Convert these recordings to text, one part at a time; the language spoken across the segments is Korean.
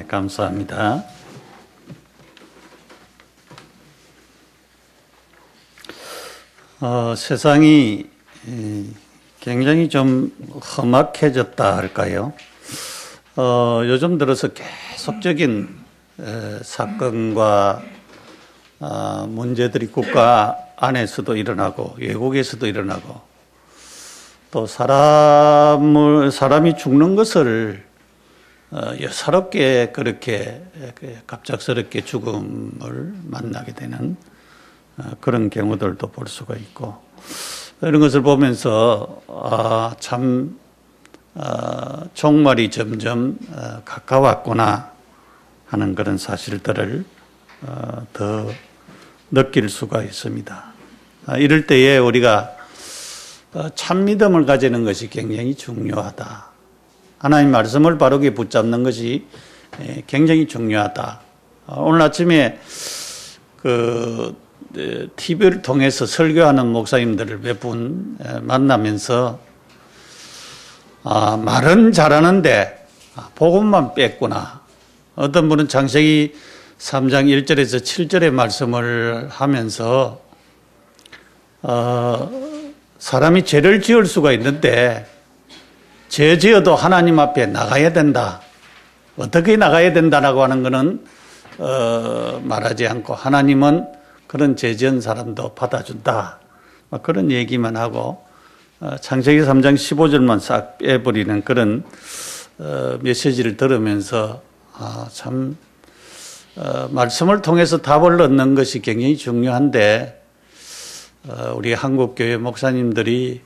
감사합니다. 세상이 굉장히 좀 험악해졌다 할까요? 요즘 들어서 계속적인 사건과 문제들이 국가 안에서도 일어나고 외국에서도 일어나고 또 사람이 죽는 것을 여사롭게 그렇게 갑작스럽게 죽음을 만나게 되는 그런 경우들도 볼 수가 있고, 이런 것을 보면서 참 종말이 점점 가까웠구나 하는 그런 사실들을 더 느낄 수가 있습니다. 이럴 때에 우리가 참 믿음을 가지는 것이 굉장히 중요하다. 하나님 말씀을 바르게 붙잡는 것이 굉장히 중요하다. 오늘 아침에 TV를 통해서 설교하는 목사님들을 몇 분 만나면서 말은 잘하는데 복음만 뺐구나. 어떤 분은 창세기 3장 1절에서 7절의 말씀을 하면서 사람이 죄를 지을 수가 있는데 죄 지어도 하나님 앞에 나가야 된다. 어떻게 나가야 된다라고 하는 것은 말하지 않고 하나님은 그런 죄 지은 사람도 받아준다. 그런 얘기만 하고 창세기 3장 15절만 싹 빼버리는 그런 메시지를 들으면서 참 말씀을 통해서 답을 얻는 것이 굉장히 중요한데 우리 한국교회 목사님들이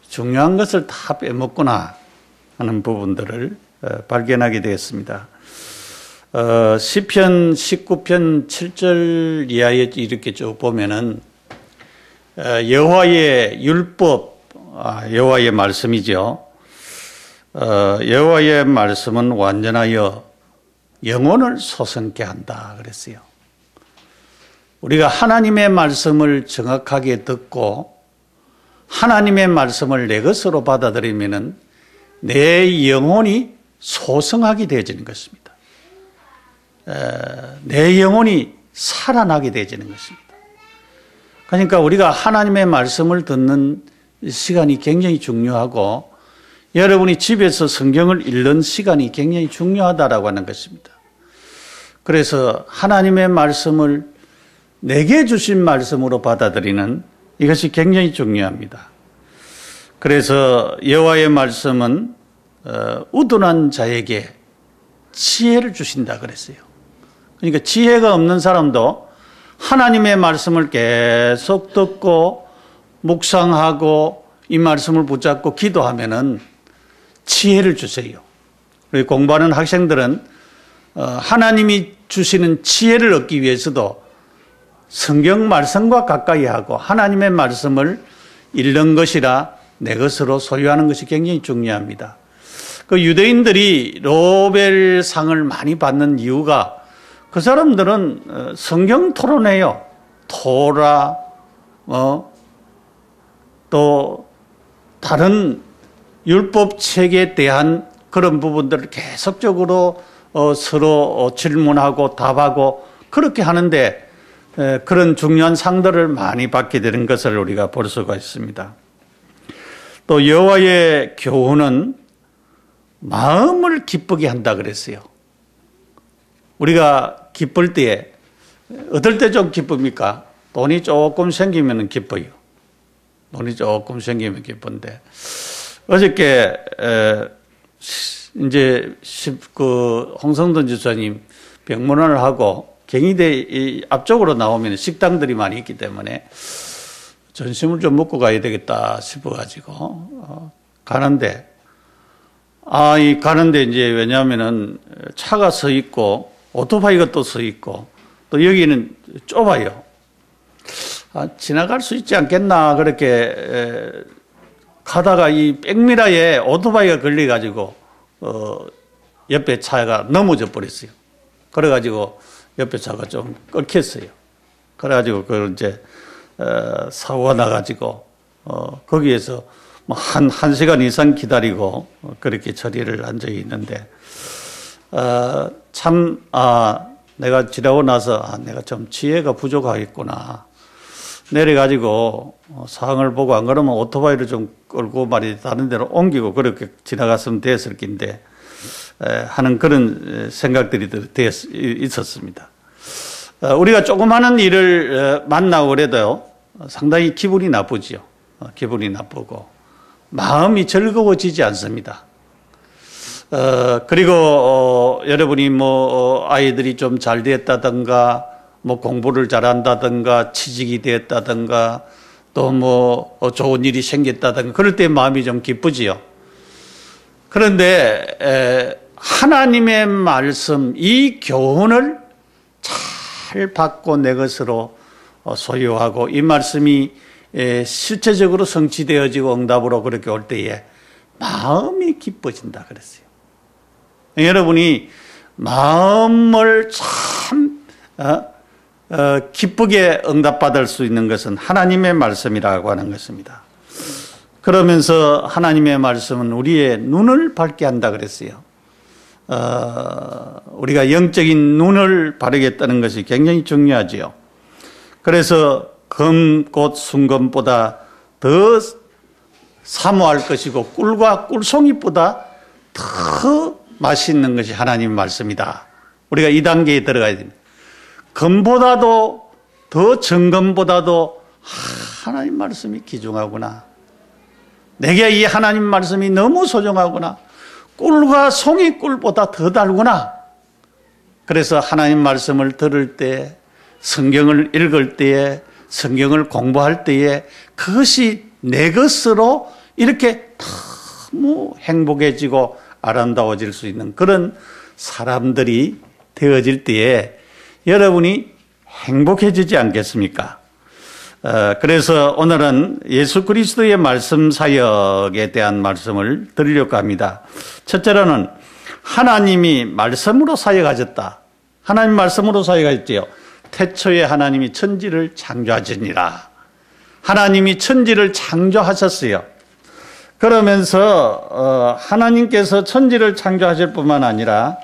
중요한 것을 다 빼먹구나 하는 부분들을 발견하게 되었습니다. 시편 19편 7절 이하에 이렇게 쭉 보면은 여호와의 율법, 여호와의 말씀이죠. 여호와의 말씀은 완전하여 영혼을 솟게 한다 그랬어요. 우리가 하나님의 말씀을 정확하게 듣고 하나님의 말씀을 내 것으로 받아들이면은 내 영혼이 소성하게 되어지는 것입니다. 내 영혼이 살아나게 되어지는 것입니다. 그러니까 우리가 하나님의 말씀을 듣는 시간이 굉장히 중요하고 여러분이 집에서 성경을 읽는 시간이 굉장히 중요하다라고 하는 것입니다. 그래서 하나님의 말씀을 내게 주신 말씀으로 받아들이는 이것이 굉장히 중요합니다. 그래서 여호와의 말씀은 우둔한 자에게 지혜를 주신다 그랬어요. 그러니까 지혜가 없는 사람도 하나님의 말씀을 계속 듣고 묵상하고 이 말씀을 붙잡고 기도하면은 지혜를 주세요. 우리 공부하는 학생들은 하나님이 주시는 지혜를 얻기 위해서도 성경 말씀과 가까이 하고 하나님의 말씀을 읽는 것이라 내 것으로 소유하는 것이 굉장히 중요합니다. 그 유대인들이 노벨상을 많이 받는 이유가 그 사람들은 성경 토론해요. 토라, 또 다른 율법 책에 대한 그런 부분들을 계속적으로 서로 질문하고 답하고 그렇게 하는데 그런 중요한 상들을 많이 받게 되는 것을 우리가 볼 수가 있습니다. 또 여호와의 교훈은 마음을 기쁘게 한다 그랬어요. 우리가 기쁠 때에 어떨 때 좀 기쁩니까? 돈이 조금 생기면 기뻐요. 돈이 조금 생기면 기쁜데 어저께 이제 홍성돈 지사님 병문안을 하고 경희대 앞쪽으로 나오면 식당들이 많이 있기 때문에 점심을 좀 먹고 가야 되겠다 싶어가지고 가는데 가는데 이제 왜냐하면은 차가 서 있고 오토바이가 또 서 있고 또 여기는 좁아요. 지나갈 수 있지 않겠나 그렇게 가다가 이 백미라에 오토바이가 걸려가지고 옆에 차가 넘어져 버렸어요. 그래가지고 옆에 차가 좀 끓겠어요. 그래가지고 그걸 이제 사고가 나가지고 거기에서 뭐 한 시간 이상 기다리고 그렇게 처리를 한 적이 있는데 내가 지나고 나서 내가 좀 지혜가 부족하겠구나. 내려가지고 상황을 보고 안 그러면 오토바이를 좀 끌고 말이 다른 데로 옮기고 그렇게 지나갔으면 됐을 텐데 하는 그런 생각들이 있었습니다. 우리가 조그마한 일을 만나고 그래도 상당히 기분이 나쁘지요. 기분이 나쁘고 마음이 즐거워지지 않습니다. 그리고 여러분이 아이들이 좀 잘 됐다든가 공부를 잘한다든가 취직이 됐다든가 또 좋은 일이 생겼다든가 그럴 때 마음이 좀 기쁘지요. 그런데 하나님의 말씀, 이 교훈을 잘 받고 내 것으로 소유하고 이 말씀이 실체적으로 성취되어지고 응답으로 그렇게 올 때에 마음이 기뻐진다 그랬어요. 여러분이 마음을 참 기쁘게 응답받을 수 있는 것은 하나님의 말씀이라고 하는 것입니다. 그러면서 하나님의 말씀은 우리의 눈을 밝게 한다 그랬어요. 우리가 영적인 눈을 바르겠다는 것이 굉장히 중요하지요. 그래서 금꽃 순금보다 더 사모할 것이고 꿀과 꿀송이보다 더 맛있는 것이 하나님의 말씀이다. 우리가 이 단계에 들어가야 됩니다. 금보다도 더 정금보다도 하나님 말씀이 귀중하구나. 내게 이 하나님 말씀이 너무 소중하구나. 꿀과 송이꿀보다 더 달구나. 그래서 하나님 말씀을 들을 때, 성경을 읽을 때에, 성경을 공부할 때에 그것이 내 것으로 이렇게 너무 행복해지고 아름다워질 수 있는 그런 사람들이 되어질 때에 여러분이 행복해지지 않겠습니까? 그래서 오늘은 예수 그리스도의 말씀 사역에 대한 말씀을 드리려고 합니다. 첫째로는 하나님이 말씀으로 사역하셨다. 하나님 말씀으로 사역하셨지요. 태초에 하나님이 천지를 창조하시니라. 하나님이 천지를 창조하셨어요. 그러면서 하나님께서 천지를 창조하실 뿐만 아니라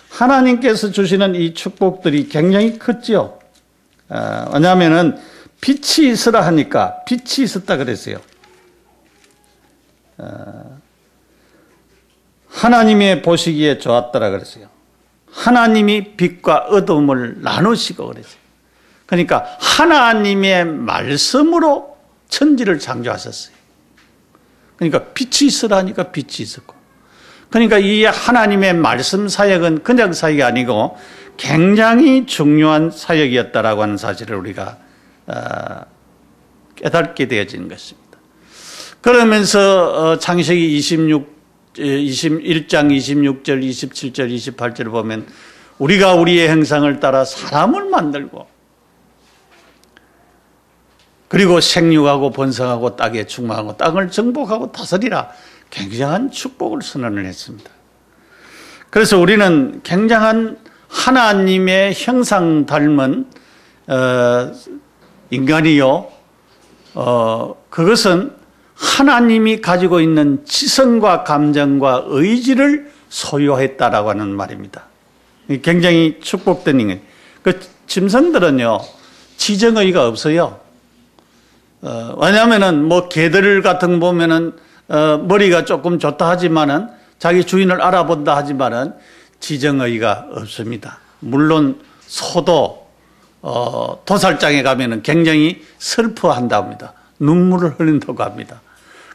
하나님께서 주시는 이 축복들이 굉장히 컸지요. 왜냐하면은 빛이 있으라 하니까 빛이 있었다 그랬어요. 하나님의 보시기에 좋았더라 그랬어요. 하나님이 빛과 어둠을 나누시고 그랬어요. 그러니까 하나님의 말씀으로 천지를 창조하셨어요. 그러니까 빛이 있으라 하니까 빛이 있었고, 그러니까 이 하나님의 말씀 사역은 그냥 사역이 아니고 굉장히 중요한 사역이었다라고 하는 사실을 우리가 깨닫게 되어지는 것입니다. 그러면서 창세기 21장 26절, 27절, 28절을 보면 우리가 우리의 형상을 따라 사람을 만들고 그리고 생육하고 번성하고 땅에 충만하고 땅을 정복하고 다스리라, 굉장한 축복을 선언을 했습니다. 그래서 우리는 굉장한 하나님의 형상 닮은 인간이요, 그것은 하나님이 가지고 있는 지성과 감정과 의지를 소유했다라고 하는 말입니다. 굉장히 축복된 인간. 그 짐승들은요 지정의가 없어요. 왜냐하면은 개들 같은 거 보면은 머리가 조금 좋다 하지만은 자기 주인을 알아본다 하지만은 지정의가 없습니다. 물론 소도 도살장에 가면은 굉장히 슬퍼한답니다. 눈물을 흘린다고 합니다.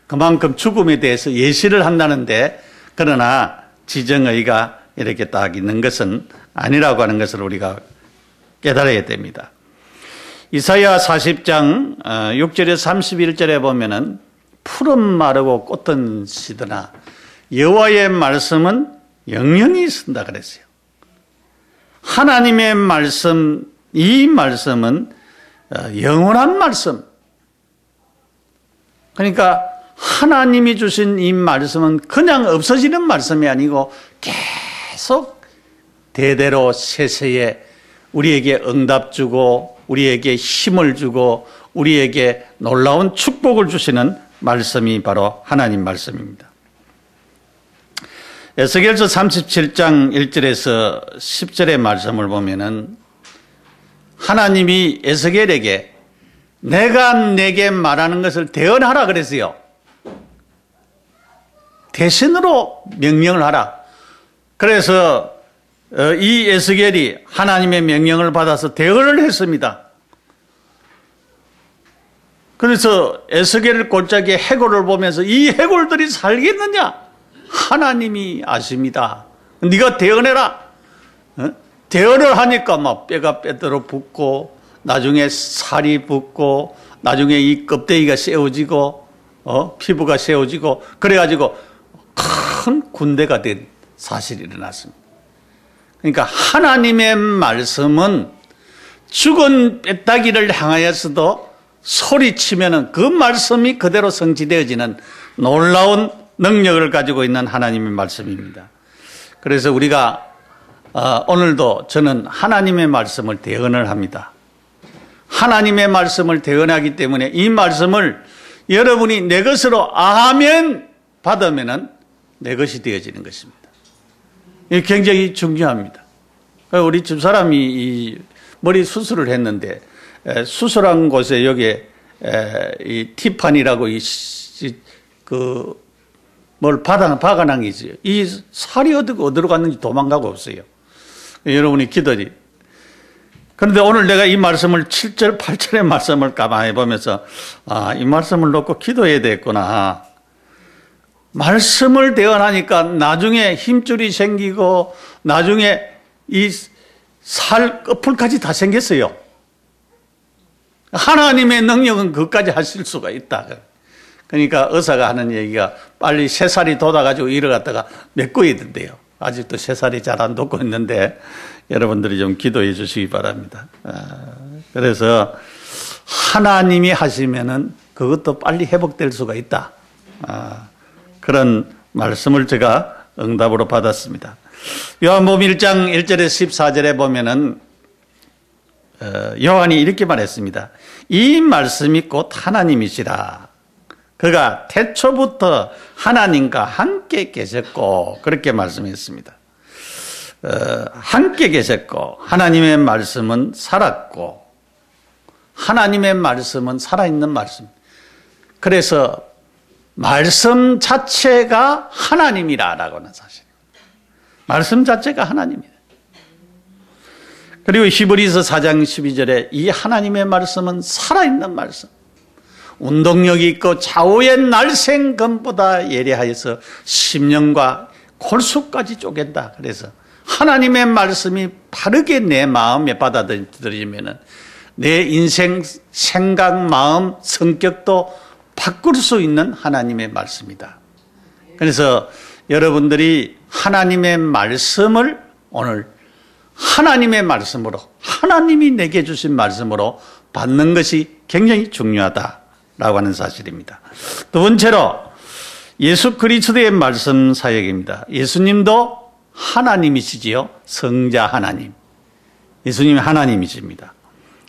그만큼 죽음에 대해서 예시를 한다는데, 그러나 지정의가 이렇게 딱 있는 것은 아니라고 하는 것을 우리가 깨달아야 됩니다. 이사야 40장 6절에 31절에 보면은 푸른 마르고 꽃은 시드나 여호와의 말씀은 영영이 있습니다 그랬어요. 하나님의 말씀, 이 말씀은 영원한 말씀. 그러니까 하나님이 주신 이 말씀은 그냥 없어지는 말씀이 아니고 계속 대대로 세세에 우리에게 응답 주고 우리에게 힘을 주고 우리에게 놀라운 축복을 주시는 말씀이 바로 하나님 말씀입니다. 에스겔서 37장 1절에서 10절의 말씀을 보면은 하나님이 에스겔에게 내가 내게 말하는 것을 대언하라 그랬어요. 대신으로 명령을 하라. 그래서 이 에스겔이 하나님의 명령을 받아서 대언을 했습니다. 그래서 에스겔 골짜기에 해골을 보면서 이 해골들이 살겠느냐? 하나님이 아십니다. 네가 대언해라. 대언을 하니까 막 뼈가 뼈대로 붙고 나중에 살이 붙고 나중에 이 껍데기가 세워지고 피부가 세워지고 그래가지고 큰 군대가 된 사실이 일어났습니다. 그러니까 하나님의 말씀은 죽은 뼈다귀를 향하여서도 소리치면은 그 말씀이 그대로 성취되어지는 놀라운 능력을 가지고 있는 하나님의 말씀입니다. 그래서 우리가 오늘도 저는 하나님의 말씀을 대언을 합니다. 하나님의 말씀을 대언하기 때문에 이 말씀을 여러분이 내 것으로 아멘 받으면은 내 것이 되어지는 것입니다. 이게 굉장히 중요합니다. 우리 집사람이 이 머리 수술을 했는데 수술한 곳에 여기에 이 티판이라고 뭘 박아난 게 있어요. 이 살이 어디로 갔는지 도망가고 없어요. 여러분이 기도리. 그런데 오늘 내가 이 말씀을 7절, 8절의 말씀을 가만히 보면서 이 말씀을 놓고 기도해야 되겠구나. 말씀을 대언하니까 나중에 힘줄이 생기고 나중에 이 살 끝풀까지 다 생겼어요. 하나님의 능력은 그것까지 하실 수가 있다. 그러니까 의사가 하는 얘기가 빨리 새살이 돋아가지고 일어갔다가 메꿔야 된대요. 아직도 새살이 잘 안 돋고 있는데 여러분들이 좀 기도해 주시기 바랍니다. 그래서 하나님이 하시면은 그것도 빨리 회복될 수가 있다. 그런 말씀을 제가 응답으로 받았습니다. 요한복음 1장 1절에서 14절에 보면은 요한이 이렇게 말했습니다. 이 말씀이 곧 하나님이시라. 그가 태초부터 하나님과 함께 계셨고 그렇게 말씀했습니다. 함께 계셨고 하나님의 말씀은 살았고 하나님의 말씀은 살아있는 말씀. 그래서 말씀 자체가 하나님이라고 하는 사실입니다. 말씀 자체가 하나님이다. 그리고 히브리서 4장 12절에 이 하나님의 말씀은 살아있는 말씀. 운동력이 있고 좌우의 날생검보다 예리하여서 심령과 골수까지 쪼갠다. 그래서 하나님의 말씀이 바르게 내 마음에 받아들여지면 내 인생, 생각, 마음, 성격도 바꿀 수 있는 하나님의 말씀이다. 그래서 여러분들이 하나님의 말씀을 오늘 하나님의 말씀으로 하나님이 내게 주신 말씀으로 받는 것이 굉장히 중요하다라고 하는 사실입니다. 두 번째로 예수 그리스도의 말씀 사역입니다. 예수님도 하나님이시지요. 성자 하나님. 예수님이 하나님이십니다.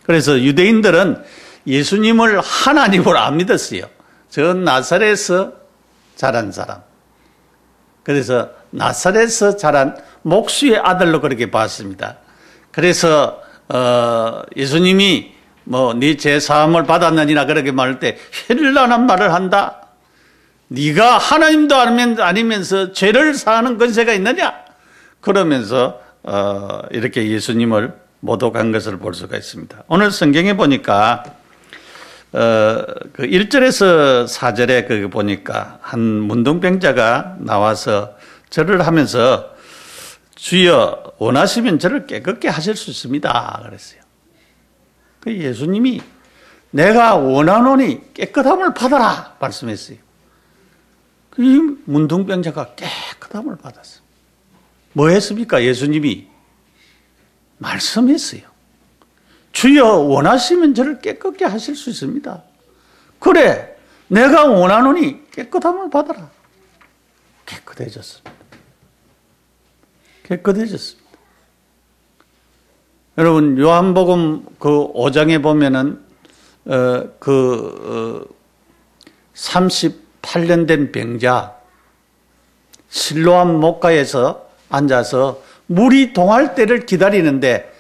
그래서 유대인들은 예수님을 하나님으로 안 믿었어요. 저 나사렛에서 자란 사람. 그래서 나사렛에서 자란 목수의 아들로 그렇게 봤습니다. 그래서 예수님이 네 죄 사함을 받았느니라 그렇게 말할 때 헬라는 말을 한다. 네가 하나님도 아니면서 죄를 사하는 권세가 있느냐? 그러면서 이렇게 예수님을 모독한 것을 볼 수가 있습니다. 오늘 성경에 보니까 그 1절에서 4절에 거기 보니까 한 문둥병자가 나와서 절을 하면서 주여 원하시면 저를 깨끗게 하실 수 있습니다. 그랬어요. 그 예수님이 내가 원하노니 깨끗함을 받아라 말씀했어요. 이 문둥병자가 깨끗함을 받았어요. 뭐 했습니까? 예수님이 말씀했어요. 주여 원하시면 저를 깨끗게 하실 수 있습니다. 그래 내가 원하노니 깨끗함을 받아라. 깨끗해졌습니다. 깨끗해졌습니다. 여러분 요한복음 그 5장에 보면은 38년 된 병자 실로암 목가에서 앉아서 물이 동할 때를 기다리는데,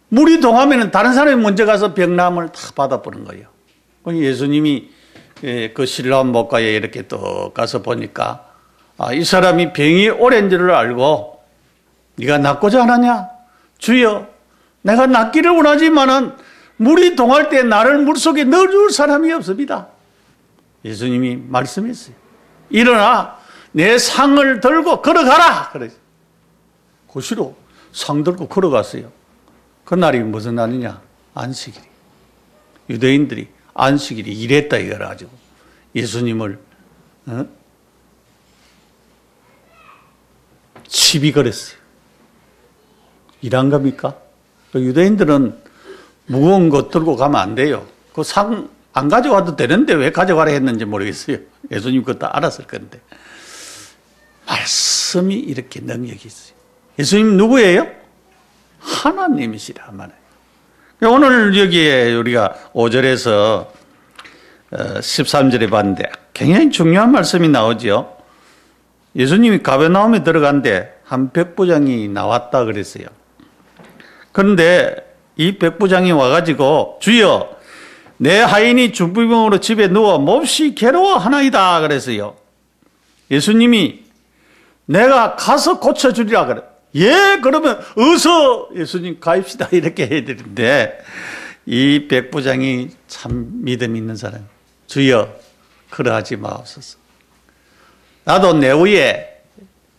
물이 동하면 다른 사람이 먼저 가서 병남을 다 받아보는 거예요. 예수님이 그 실로암 목가에 이렇게 또 가서 보니까, 이 사람이 병이 오랜 줄을 알고, 네가 낫고자 하느냐? 주여, 내가 낫기를 원하지만은 물이 동할 때 나를 물속에 넣어줄 사람이 없습니다. 예수님이 말씀했어요. 일어나 내 상을 들고 걸어가라. 그래서 고시로 상 들고 걸어갔어요. 그날이 무슨 날이냐? 안식일이. 유대인들이 안식일이 이랬다 이거라 가지고 예수님을 시비 걸었어요. 일한 겁니까? 유대인들은 무거운 것 들고 가면 안 돼요. 그 상 안 가져와도 되는데 왜 가져가라 했는지 모르겠어요. 예수님 그것도 알았을 건데. 말씀이 이렇게 능력이 있어요. 예수님 누구예요? 하나님이시라 말이에요. 오늘 여기에 우리가 5절에서 13절에 봤는데 굉장히 중요한 말씀이 나오죠. 예수님이 가버나움에 들어간데 한 백부장이 나왔다 그랬어요. 그런데 이 백부장이 와가지고 주여 내 하인이 중풍병으로 집에 누워 몹시 괴로워하나이다 그랬어요. 예수님이 내가 가서 고쳐주리라 그래. 예, 그러면 어서 예수님 가입시다 이렇게 해야 되는데 이 백부장이 참 믿음 있는 사람. 주여 그러하지 마옵소서. 나도 내 위에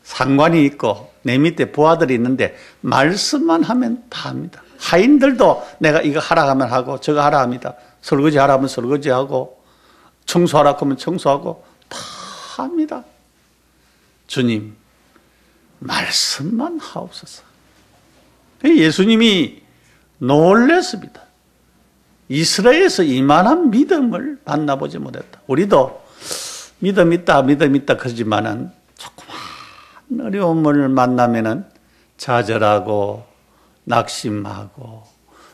상관이 있고 내 밑에 부하들이 있는데 말씀만 하면 다 합니다. 하인들도 내가 이거 하라 하면 하고 저거 하라 합니다. 설거지 하라 하면 설거지하고 청소하라 하면 청소하고 다 합니다. 주님 말씀만 하옵소서. 예수님이 놀랐습니다. 이스라엘에서 이만한 믿음을 만나보지 못했다. 우리도 믿음 있다 그러지만은 조그만 어려움을 만나면은 좌절하고 낙심하고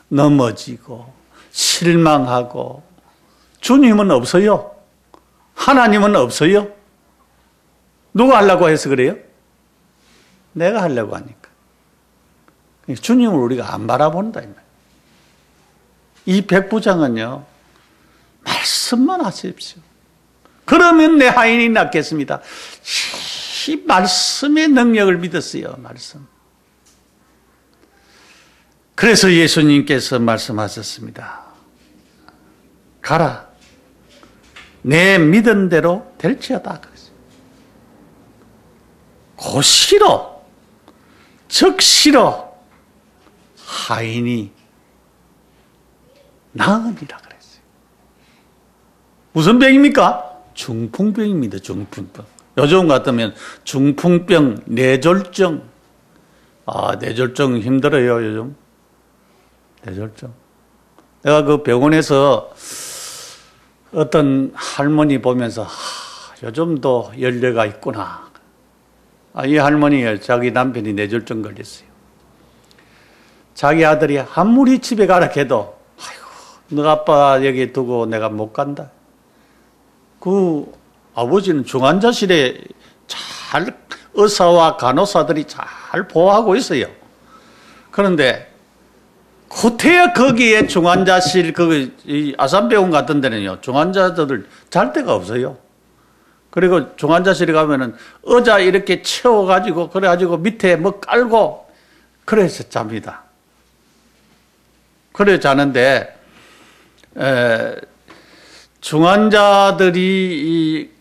넘어지고 실망하고 주님은 없어요. 하나님은 없어요. 누가 하려고 해서 그래요? 내가 하려고 하니까. 주님을 우리가 안 바라본다. 이 백부장은요, 말씀만 하십시오. 그러면 내 하인이 낫겠습니다. 이 말씀의 능력을 믿었어요, 말씀. 그래서 예수님께서 말씀하셨습니다. 가라. 내 믿은 대로 될지어다. 고시로, 즉시로 하인이 나으리라 그랬어요. 무슨 병입니까? 중풍병입니다. 중풍병. 요즘 같으면 중풍병, 뇌졸중. 뇌졸중 힘들어요, 요즘. 뇌졸중. 내가 그 병원에서 어떤 할머니 보면서 요즘도 연례가 있구나. 이 할머니 자기 남편이 뇌졸중 걸렸어요. 자기 아들이 아무리 집에 가라 해도 아이고 너 아빠 여기 두고 내가 못 간다. 그 아버지는 중환자실에 잘 의사와 간호사들이 잘 보호하고 있어요. 그런데 구태여 거기에 중환자실 이 아산병원 같은 데는요 중환자들을 잘 데가 없어요. 그리고 중환자실에 가면은 의자 이렇게 채워가지고 그래가지고 밑에 뭐 깔고 그래서 잡니다. 그래 자는데 중환자들이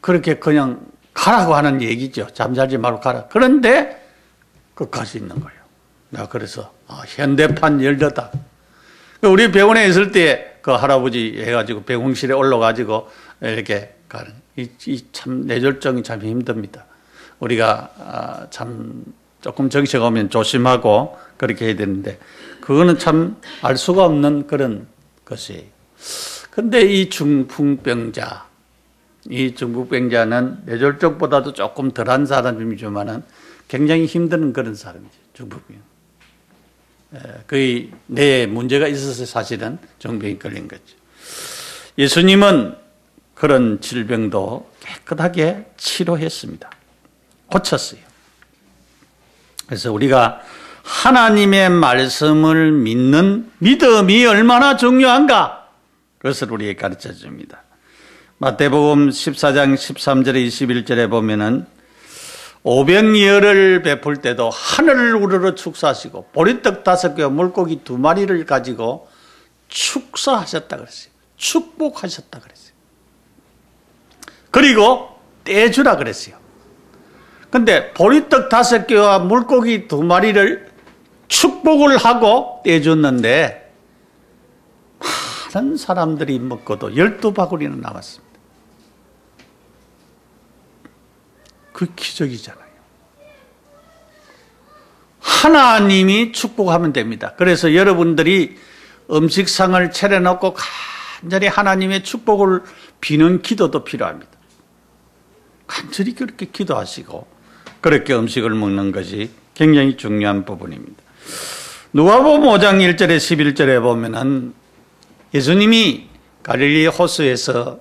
그렇게 그냥 가라고 하는 얘기죠. 잠자지 말고 가라. 그런데 끝까지 있는 거예요. 내가 그래서 현대판 열렸다. 우리 병원에 있을 때 그 할아버지 해가지고 병원실에 올라가지고 이렇게 가는 이 참 뇌졸중이 참 힘듭니다. 우리가 참 조금 정신이 오면 조심하고 그렇게 해야 되는데 그거는 참 알 수가 없는 그런 것이에요. 근데 이 중풍병자는 뇌졸중보다도 조금 덜한 사람이지만은 굉장히 힘든 그런 사람이죠. 중풍병. 거의 뇌에 문제가 있어서 사실은 중풍병이 걸린 거죠. 예수님은 그런 질병도 깨끗하게 치료했습니다. 고쳤어요. 그래서 우리가 하나님의 말씀을 믿는 믿음이 얼마나 중요한가, 그것을 우리에게 가르쳐 줍니다. 마태복음 14장 13절에 21절에 보면은 오병이어를 베풀 때도 하늘을 우러러 축사하시고 보리떡 5개와 물고기 2마리를 가지고 축사하셨다 그랬어요. 축복하셨다 그랬어요. 그리고 떼주라 그랬어요. 근데 보리떡 5개와 물고기 2마리를 축복을 하고 떼줬는데 많은 사람들이 먹고도 12바구리는 남았습니다. 그 기적이잖아요. 하나님이 축복하면 됩니다. 그래서 여러분들이 음식상을 차려놓고 간절히 하나님의 축복을 비는 기도도 필요합니다. 간절히 그렇게 기도하시고 그렇게 음식을 먹는 것이 굉장히 중요한 부분입니다. 누가복음 5장 1절에 11절에 보면은 예수님이 갈릴리 호수에서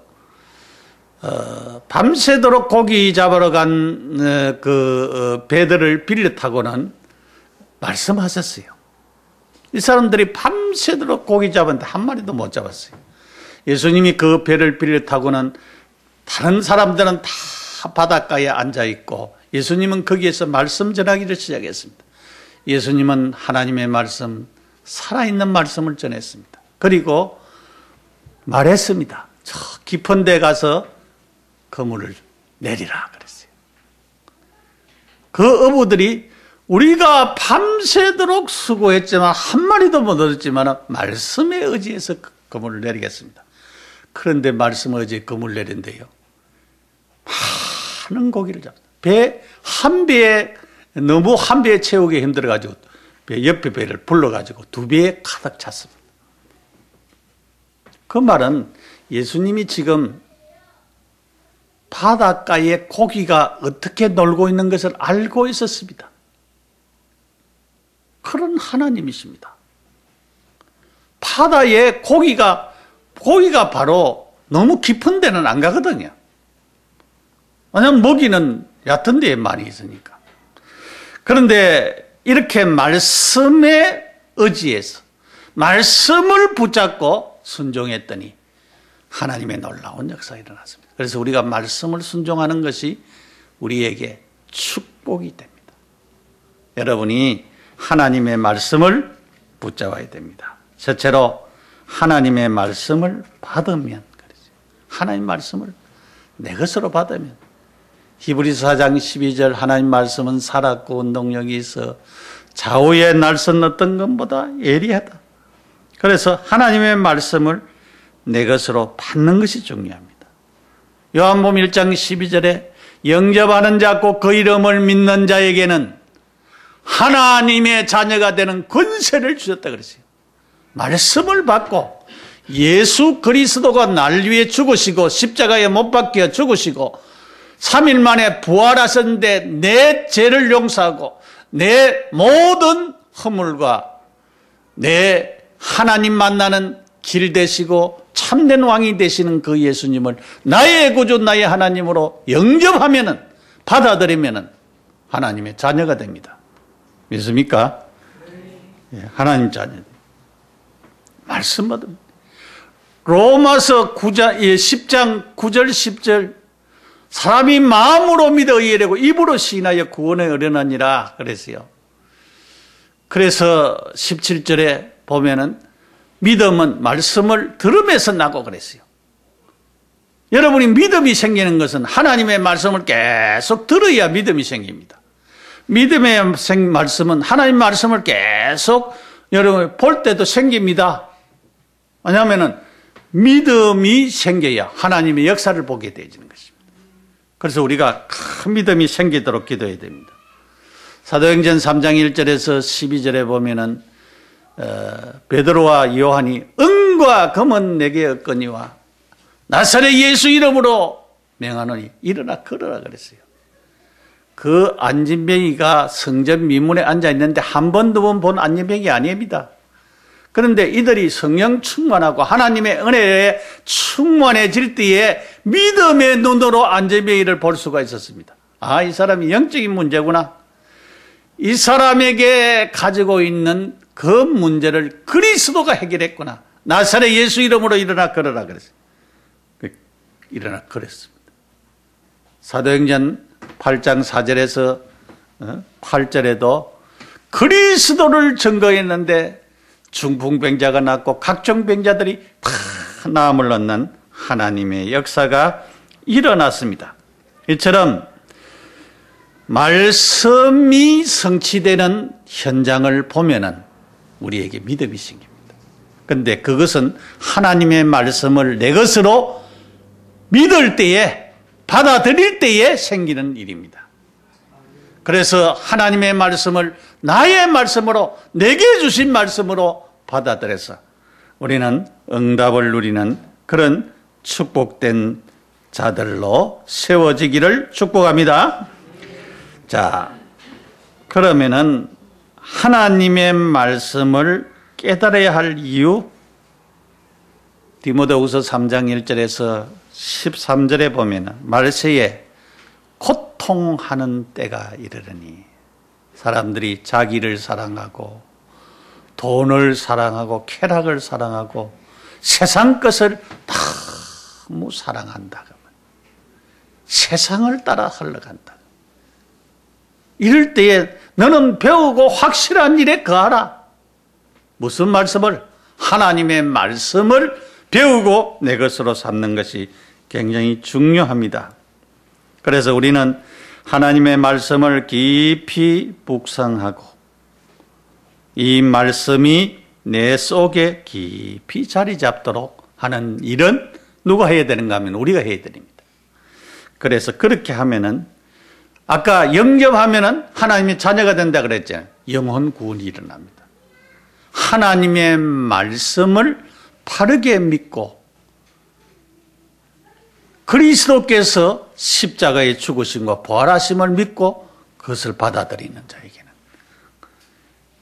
밤새도록 고기 잡으러 간 배들을 빌려 타고는 말씀하셨어요. 이 사람들이 밤새도록 고기 잡았는데 한 마리도 못 잡았어요. 예수님이 그 배를 빌려 타고는 다른 사람들은 다 바닷가에 앉아 있고 예수님은 거기에서 말씀 전하기를 시작했습니다. 예수님은 하나님의 말씀, 살아있는 말씀을 전했습니다. 그리고 말했습니다. 저 깊은 데 가서 그물을 내리라 그랬어요. 그 어부들이 우리가 밤새도록 수고했지만 한 마리도 못 얻었지만 말씀에 의지해서 그물을 내리겠습니다. 그런데 말씀에 의지해 그물을 내린대요. 많은 고기를 잡습니다. 한 배에 너무 한 배에 채우기 힘들어가지고 옆에 배를 불러가지고 2배에 가득 찼습니다. 그 말은 예수님이 지금 바닷가에 고기가 어떻게 놀고 있는 것을 알고 있었습니다. 그런 하나님이십니다. 바다에 고기가 바로 너무 깊은 데는 안 가거든요. 왜냐하면 먹이는 얕은 데에 많이 있으니까. 그런데 이렇게 말씀에 의지해서 말씀을 붙잡고 순종했더니 하나님의 놀라운 역사가 일어났습니다. 그래서 우리가 말씀을 순종하는 것이 우리에게 축복이 됩니다. 여러분이 하나님의 말씀을 붙잡아야 됩니다. 첫째로 하나님의 말씀을 받으면, 하나님 말씀을 내 것으로 받으면, 히브리서 4장 12절 하나님 말씀은 살았고 운동력이 있어 좌우의 날선 어떤 것보다 예리하다. 그래서 하나님의 말씀을 내 것으로 받는 것이 중요합니다. 요한복음 1장 12절에 영접하는 자 곧 그 이름을 믿는 자에게는 하나님의 자녀가 되는 권세를 주셨다 그랬어요. 말씀을 받고 예수 그리스도가 날 위해 죽으시고 십자가에 못 박혀 죽으시고 3일 만에 부활하셨는데 내 죄를 용서하고 내 모든 허물과 내 하나님 만나는 길 되시고 참된 왕이 되시는 그 예수님을 나의 구주 나의 하나님으로 영접하면은, 받아들이면은 하나님의 자녀가 됩니다. 믿습니까? 예, 하나님 자녀. 말씀 받으면. 로마서 10장 9절 10절 사람이 마음으로 믿어 의에 이르고 입으로 시인하여 구원에 이르느니라 그랬어요. 그래서 17절에 보면은 믿음은 말씀을 들음에서 나고 그랬어요. 여러분이 믿음이 생기는 것은 하나님의 말씀을 계속 들어야 믿음이 생깁니다. 믿음의 말씀은 하나님 말씀을 계속 여러분 볼 때도 생깁니다. 왜냐하면 믿음이 생겨야 하나님의 역사를 보게 되어지는 것입니다. 그래서 우리가 큰 믿음이 생기도록 기도해야 됩니다. 사도행전 3장 1절에서 12절에 보면은 베드로와 요한이 은과 금은 내게 없거니와 나사렛 예수 이름으로 명하노니 일어나 걸어라 그랬어요. 그 안진뱅이가 성전 미문에 앉아 있는데 한 번, 2번 본 안진뱅이 아닙니다. 그런데 이들이 성령 충만하고 하나님의 은혜에 충만해질 때에 믿음의 눈으로 안진뱅이를 볼 수가 있었습니다. 아, 이 사람이 영적인 문제구나. 이 사람에게 가지고 있는 그 문제를 그리스도가 해결했구나. 나사렛 예수 이름으로 일어나 걸어라 그랬어요. 일어나 걸었습니다. 사도행전 8장 4절에서 8절에도 그리스도를 증거했는데 중풍병자가 낫고 각종 병자들이 다 나음을 얻는 하나님의 역사가 일어났습니다. 이처럼 말씀이 성취되는 현장을 보면은 우리에게 믿음이 생깁니다. 그런데 그것은 하나님의 말씀을 내 것으로 믿을 때에, 받아들일 때에 생기는 일입니다. 그래서 하나님의 말씀을 나의 말씀으로, 내게 주신 말씀으로 받아들여서 우리는 응답을 누리는 그런 축복된 자들로 세워지기를 축복합니다. 자, 그러면은 하나님의 말씀을 깨달아야 할 이유, 디모데후서 3장 1절에서 13절에 보면 말세에 고통하는 때가 이르르니 사람들이 자기를 사랑하고 돈을 사랑하고 쾌락을 사랑하고 세상 것을 너무 사랑한다. 세상을 따라 흘러간다. 이럴 때에 너는 배우고 확실한 일에 거하라. 무슨 말씀을? 하나님의 말씀을 배우고 내 것으로 삼는 것이 굉장히 중요합니다. 그래서 우리는 하나님의 말씀을 깊이 묵상하고 이 말씀이 내 속에 깊이 자리 잡도록 하는 일은 누가 해야 되는가 하면 우리가 해야 됩니다. 그래서 그렇게 하면은 아까 영접하면은 하나님의 자녀가 된다 그랬잖아요. 영혼 구원이 일어납니다. 하나님의 말씀을 바르게 믿고 그리스도께서 십자가의 죽으심과 부활하심을 믿고 그것을 받아들이는 자에게는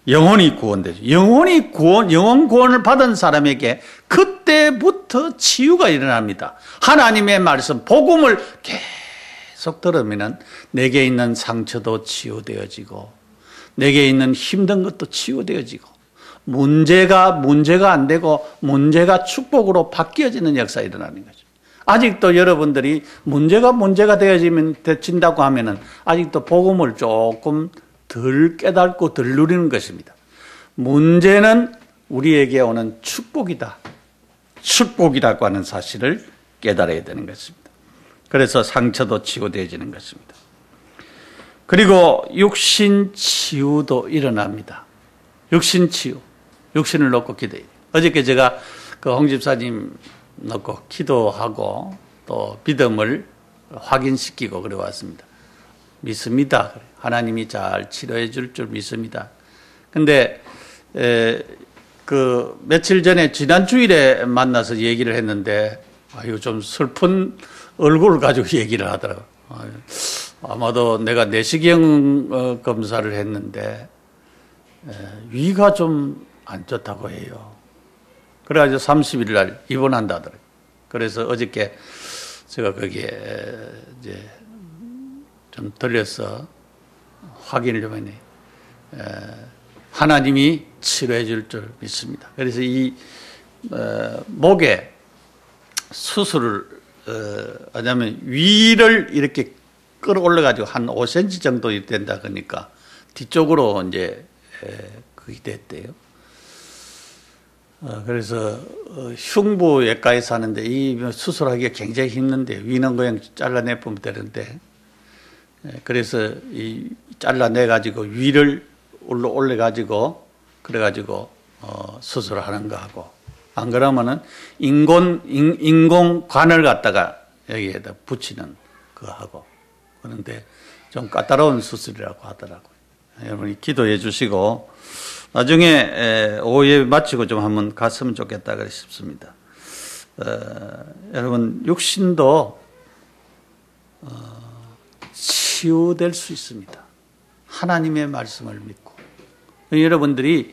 영혼이 구원되죠. 영혼 구원을 받은 사람에게 그때부터 치유가 일어납니다. 하나님의 말씀, 복음을 계속 들으면 내게 있는 상처도 치유되어지고 내게 있는 힘든 것도 치유되어지고 문제가 안 되고 문제가 축복으로 바뀌어지는 역사가 일어나는 거죠. 아직도 여러분들이 문제가 되어진다고 하면은 아직도 복음을 조금 덜 깨닫고 덜 누리는 것입니다. 문제는 우리에게 오는 축복이다. 축복이라고 하는 사실을 깨달아야 되는 것입니다. 그래서 상처도 치유되어지는 것입니다. 그리고 육신 치유도 일어납니다. 육신 치유. 육신을 놓고 기도해요. 어저께 제가 그 홍 집사님 놓고 기도하고 또 믿음을 확인시키고 그래 왔습니다. 믿습니다. 하나님이 잘 치료해 줄 줄 믿습니다. 근데 그 며칠 전에 지난 주일에 만나서 얘기를 했는데 좀 슬픈 얼굴을 가지고 얘기를 하더라고요. 아마도 내가 내시경 검사를 했는데 위가 좀 안 좋다고 해요. 그래가지고 30일 날 입원한다 하더라고요. 그래서 어저께 제가 거기에 이제 좀 들려서 확인을 좀 했네. 하나님이 치료해 줄 줄 믿습니다. 그래서 이 목에 수술을 왜냐하면 위를 이렇게 끌어올려가지고 한 5cm 정도 된다 그러니까 뒤쪽으로 이제 그게 됐대요. 그래서 흉부외과에서 하는데 이 수술하기가 굉장히 힘든데 위는 그냥 잘라내보면 되는데 그래서 이 잘라내가지고 위를 올려가지고 그래가지고 수술을 하는 거 하고 안 그러면은 인공관을 갖다가 여기에다 붙이는 거 하고 그런데 좀 까다로운 수술이라고 하더라고요. 여러분이 기도해 주시고 나중에 오후에 마치고 좀 한번 갔으면 좋겠다 그래 싶습니다. 여러분 육신도 치유될 수 있습니다. 하나님의 말씀을 믿고 여러분들이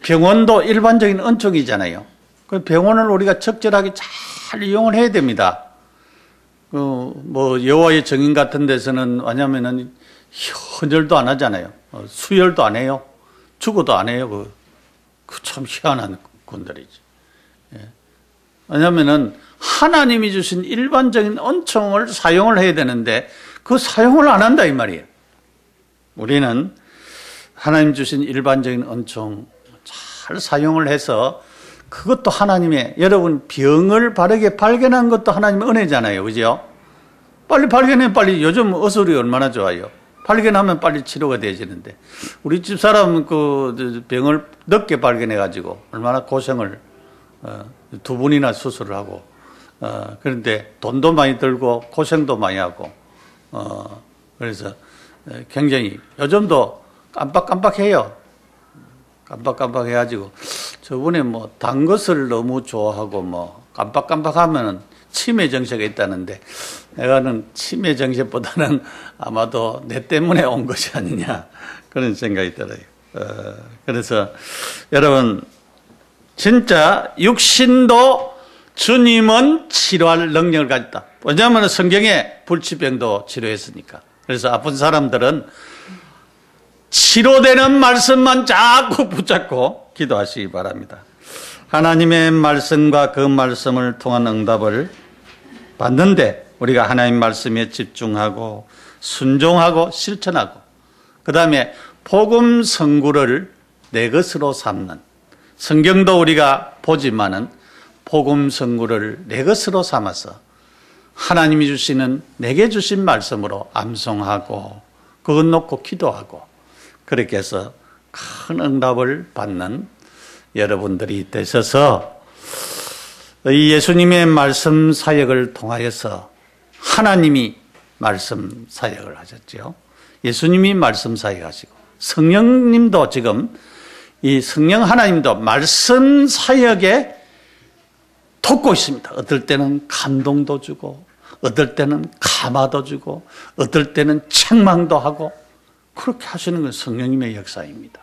병원도 일반적인 은총이잖아요. 그 병원을 우리가 적절하게 잘 이용을 해야 됩니다. 뭐 여호와의 정인 같은 데서는 왜냐면은 헌혈도 안 하잖아요. 수혈도 안 해요. 죽어도 안 해요. 그 참 희한한 분들이지. 예. 왜냐면은 하나님이 주신 일반적인 은총을 사용을 해야 되는데 그 사용을 안 한다 이 말이에요. 우리는 하나님 주신 일반적인 은총 잘 사용을 해서 그것도 하나님의, 여러분 병을 바르게 발견한 것도 하나님의 은혜잖아요. 그죠? 빨리 발견해. 빨리. 요즘 의술이 얼마나 좋아요. 발견하면 빨리 치료가 되어지는데 우리 집사람은 그 병을 늦게 발견해 가지고 얼마나 고생을 2번이나 수술을 하고 그런데 돈도 많이 들고 고생도 많이 하고 그래서 굉장히 요즘도 깜빡깜빡해요. 깜빡깜빡해가지고 저번에 뭐 단 것을 너무 좋아하고 뭐 깜빡깜빡하면은 치매 정세가 있다는데 내가는 치매 정세보다는 아마도 내 때문에 온 것이 아니냐 그런 생각이 들어요. 그래서 여러분 진짜 육신도 주님은 치료할 능력을 가졌다. 왜냐하면 성경에 불치병도 치료했으니까. 그래서 아픈 사람들은 치료되는 말씀만 자꾸 붙잡고 기도하시기 바랍니다. 하나님의 말씀과 그 말씀을 통한 응답을 받는데 우리가 하나님 말씀에 집중하고 순종하고 실천하고 그 다음에 복음 선구를 내 것으로 삼는, 성경도 우리가 보지만은 복음 선구를 내 것으로 삼아서 하나님이 주시는, 내게 주신 말씀으로 암송하고 그것 놓고 기도하고 그렇게 해서 큰 응답을 받는 여러분들이 되셔서 이 예수님의 말씀 사역을 통하여서 하나님이 말씀 사역을 하셨죠. 예수님이 말씀 사역하시고 성령님도 지금 이 성령 하나님도 말씀 사역에 돕고 있습니다. 어떨 때는 감동도 주고 어떨 때는 감화도 주고 어떨 때는 책망도 하고 그렇게 하시는 건 성령님의 역사입니다.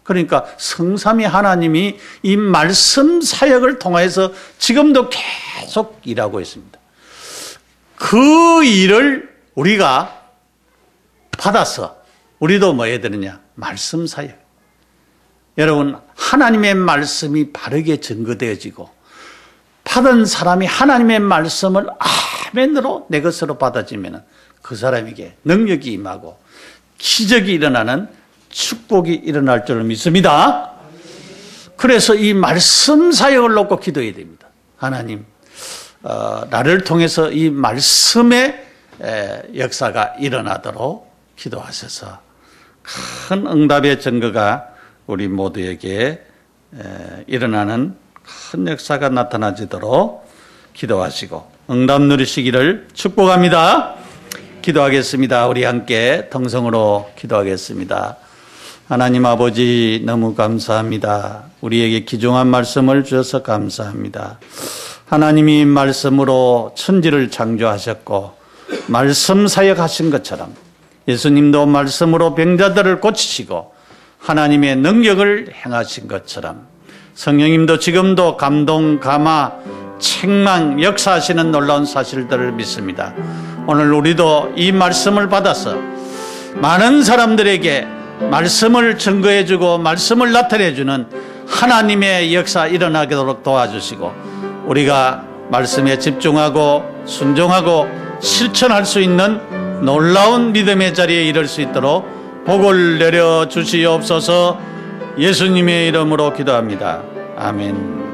그러니까 성삼위 하나님이 이 말씀 사역을 통해서 지금도 계속 일하고 있습니다. 그 일을 우리가 받아서 우리도 뭐 해야 되느냐? 말씀 사역. 여러분, 하나님의 말씀이 바르게 증거되어지고 받은 사람이 하나님의 말씀을 아멘으로 내 것으로 받아지면 그 사람에게 능력이 임하고 기적이 일어나는 축복이 일어날 줄 믿습니다. 그래서 이 말씀 사역을 놓고 기도해야 됩니다. 하나님, 나를 통해서 이 말씀의 역사가 일어나도록 기도하셔서 큰 응답의 증거가 우리 모두에게 일어나는 큰 역사가 나타나지도록 기도하시고 응답 누리시기를 축복합니다. 기도하겠습니다. 우리 함께 통성으로 기도하겠습니다. 하나님 아버지 너무 감사합니다. 우리에게 귀중한 말씀을 주셔서 감사합니다. 하나님이 말씀으로 천지를 창조하셨고 말씀 사역하신 것처럼 예수님도 말씀으로 병자들을 고치시고 하나님의 능력을 행하신 것처럼 성령님도 지금도 감동, 감화, 책망, 역사하시는 놀라운 사실들을 믿습니다. 오늘 우리도 이 말씀을 받아서 많은 사람들에게 말씀을 증거해주고 말씀을 나타내주는 하나님의 역사 일어나도록 도와주시고 우리가 말씀에 집중하고 순종하고 실천할 수 있는 놀라운 믿음의 자리에 이를 수 있도록 복을 내려 주시옵소서. 예수님의 이름으로 기도합니다. 아멘.